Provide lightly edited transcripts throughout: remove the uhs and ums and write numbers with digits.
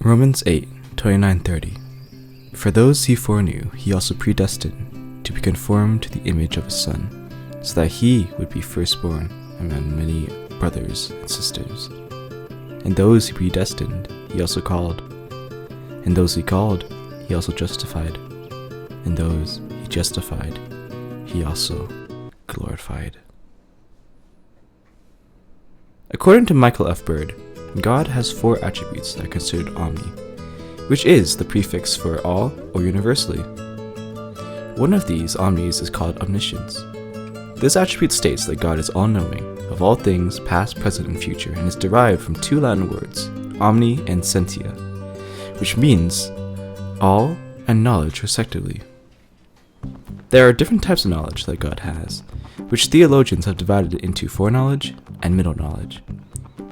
Romans 8:29-30. For those he foreknew, he also predestined to be conformed to the image of his Son, so that he would be firstborn among many brothers and sisters. And those he predestined, he also called. And those he called, he also justified. And those he justified, he also glorified. According to Michael F. Bird, God has 4 attributes that are considered omni, which is the prefix for all or universally. One of these omnis is called omniscience. This attribute states that God is all-knowing of all things past, present, and future, and is derived from 2 Latin words, omni and scientia, which means all and knowledge respectively. There are different types of knowledge that God has, which theologians have divided into foreknowledge and middle knowledge.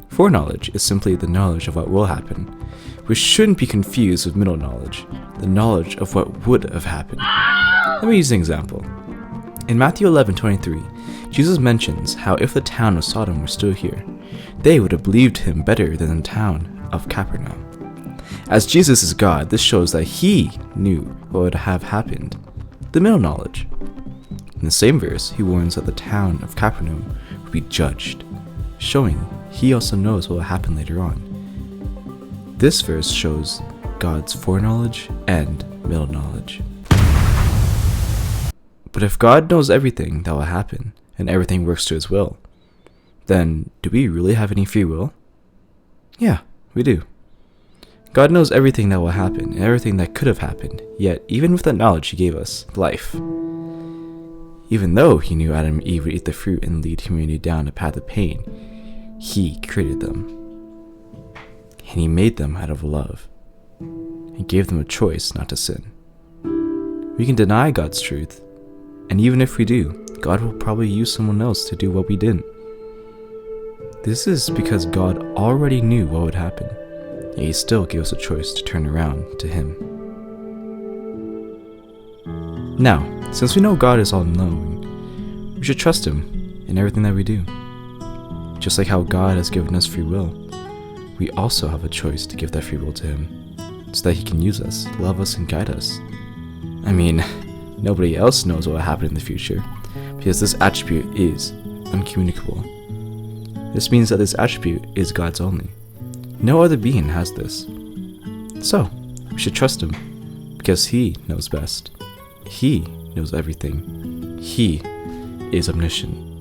Foreknowledge is simply the knowledge of what will happen, which shouldn't be confused with middle knowledge, the knowledge of what would have happened. Let me use an example. In Matthew 11:23, Jesus mentions how if the town of Sodom were still here, they would have believed him better than the town of Capernaum. As Jesus is God, this shows that he knew what would have happened, the middle knowledge. In the same verse, he warns that the town of Capernaum would be judged, showing he also knows what will happen later on. This verse shows God's foreknowledge and middle knowledge. But if God knows everything that will happen, and everything works to his will, then do we really have any free will? Yeah, we do. God knows everything that will happen, and everything that could have happened, yet even with that knowledge he gave us life. Even though he knew Adam and Eve would eat the fruit and lead humanity down a path of pain, he created them. And he made them out of love. He gave them a choice not to sin. We can deny God's truth, and even if we do, God will probably use someone else to do what we didn't. This is because God already knew what would happen, and he still gave us a choice to turn around to him. Now, since we know God is all-knowing, we should trust him in everything that we do. Just like how God has given us free will, we also have a choice to give that free will to him, so that he can use us, love us, and guide us. I mean, nobody else knows what will happen in the future, because this attribute is uncommunicable. This means that this attribute is God's only. No other being has this. So, we should trust him, because he knows best. He knows everything. He is omniscient.